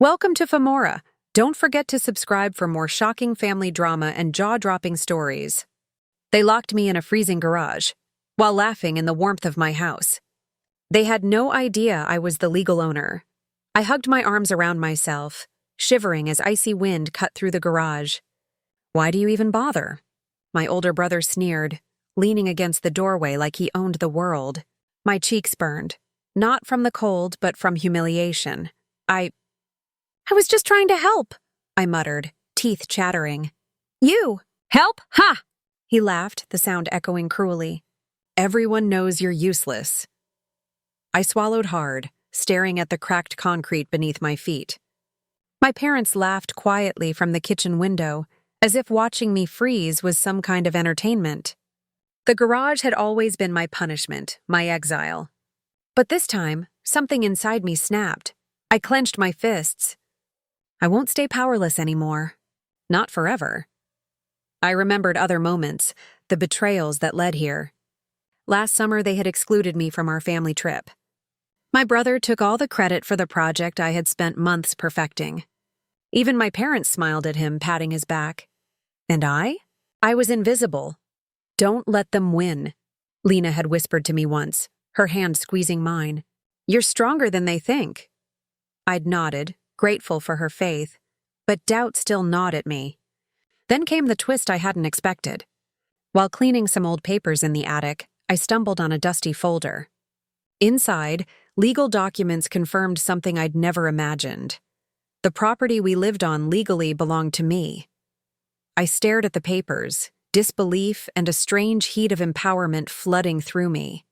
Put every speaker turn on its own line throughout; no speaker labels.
Welcome to Famora. Don't forget to subscribe for more shocking family drama and jaw-dropping stories. They locked me in a freezing garage, while laughing in the warmth of my house. They had no idea I was the legal owner. I hugged my arms around myself, shivering as icy wind cut through the garage. Why do you even bother? My older brother sneered, leaning against the doorway like he owned the world. My cheeks burned, not from the cold but from humiliation. I was just trying to help, I muttered, teeth chattering. You! Help? Ha! He laughed, the sound echoing cruelly. Everyone knows you're useless. I swallowed hard, staring at the cracked concrete beneath my feet. My parents laughed quietly from the kitchen window, as if watching me freeze was some kind of entertainment. The garage had always been my punishment, my exile. But this time, something inside me snapped. I clenched my fists. I won't stay powerless anymore. Not forever. I remembered other moments, the betrayals that led here. Last summer, they had excluded me from our family trip. My brother took all the credit for the project I had spent months perfecting. Even my parents smiled at him, patting his back. And I? I was invisible. Don't let them win, Lena had whispered to me once, her hand squeezing mine. You're stronger than they think. I'd nodded, grateful for her faith, but doubt still gnawed at me. Then came the twist I hadn't expected. While cleaning some old papers in the attic, I stumbled on a dusty folder. Inside, legal documents confirmed something I'd never imagined. The property we lived on legally belonged to me. I stared at the papers, disbelief and a strange heat of empowerment flooding through me.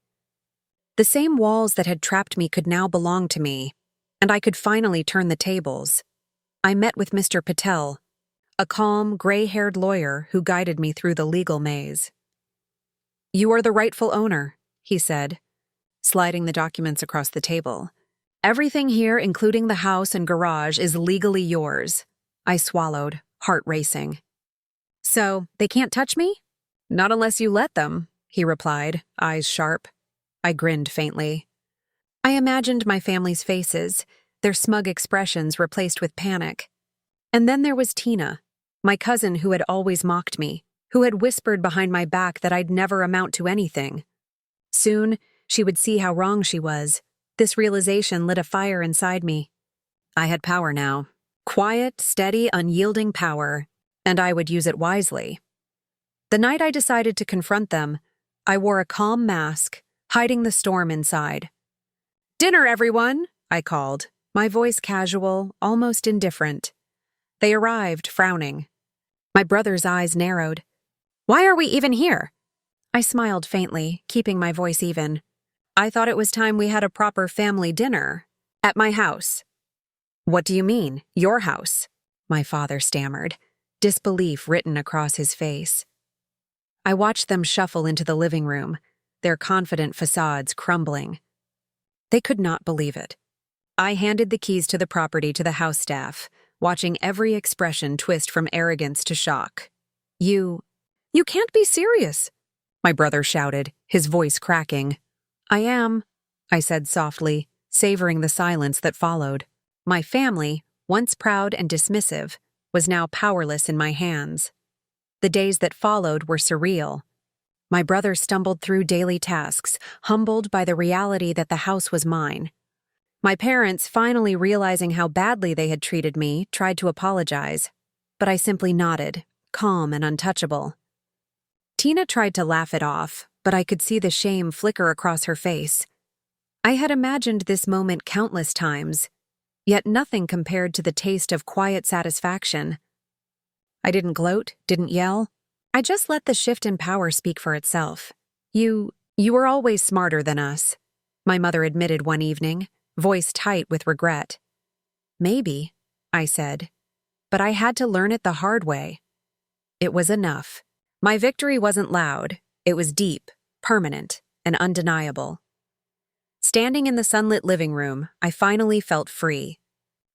The same walls that had trapped me could now belong to me, and I could finally turn the tables. I met with Mr. Patel, a calm, gray-haired lawyer who guided me through the legal maze. You are the rightful owner, he said, sliding the documents across the table. Everything here, including the house and garage, is legally yours. I swallowed, heart racing. So, they can't touch me? Not unless you let them, he replied, eyes sharp. I grinned faintly. I imagined my family's faces, their smug expressions replaced with panic. And then there was Tina, my cousin who had always mocked me, who had whispered behind my back that I'd never amount to anything. Soon, she would see how wrong she was. This realization lit a fire inside me. I had power now. Quiet, steady, unyielding power, and I would use it wisely. The night I decided to confront them, I wore a calm mask, hiding the storm inside. Dinner, everyone, I called, my voice casual, almost indifferent. They arrived, frowning. My brother's eyes narrowed. Why are we even here? I smiled faintly, keeping my voice even. I thought it was time we had a proper family dinner. At my house. What do you mean, your house? My father stammered, disbelief written across his face. I watched them shuffle into the living room, their confident facades crumbling. They could not believe it. I handed the keys to the property to the house staff, watching every expression twist from arrogance to shock. You can't be serious, my brother shouted, his voice cracking. I am, I said softly, savoring the silence that followed. My family, once proud and dismissive, was now powerless in my hands. The days that followed were surreal. My brother stumbled through daily tasks, humbled by the reality that the house was mine. My parents, finally realizing how badly they had treated me, tried to apologize, but I simply nodded, calm and untouchable. Tina tried to laugh it off, but I could see the shame flicker across her face. I had imagined this moment countless times, yet nothing compared to the taste of quiet satisfaction. I didn't gloat, didn't yell. I just let the shift in power speak for itself. You were always smarter than us, my mother admitted one evening, voice tight with regret. Maybe, I said, but I had to learn it the hard way. It was enough. My victory wasn't loud, it was deep, permanent, and undeniable. Standing in the sunlit living room, I finally felt free.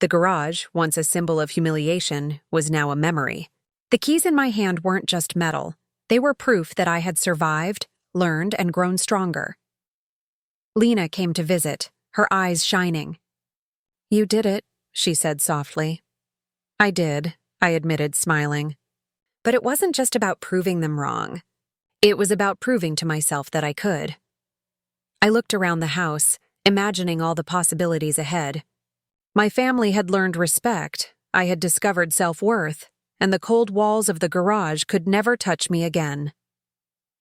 The garage, once a symbol of humiliation, was now a memory. The keys in my hand weren't just metal. They were proof that I had survived, learned, and grown stronger. Lena came to visit, her eyes shining. You did it, she said softly. I did, I admitted, smiling. But it wasn't just about proving them wrong. It was about proving to myself that I could. I looked around the house, imagining all the possibilities ahead. My family had learned respect, I had discovered self-worth, and the cold walls of the garage could never touch me again.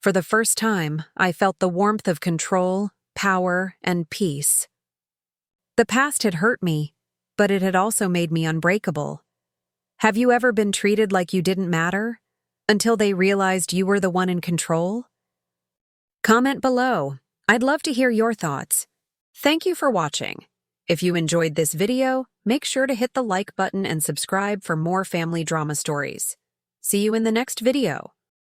For the first time, I felt the warmth of control, power, and peace. The past had hurt me, but it had also made me unbreakable. Have you ever been treated like you didn't matter, until they realized you were the one in control? Comment below. I'd love to hear your thoughts. Thank you for watching. If you enjoyed this video, make sure to hit the like button and subscribe for more family drama stories. See you in the next video.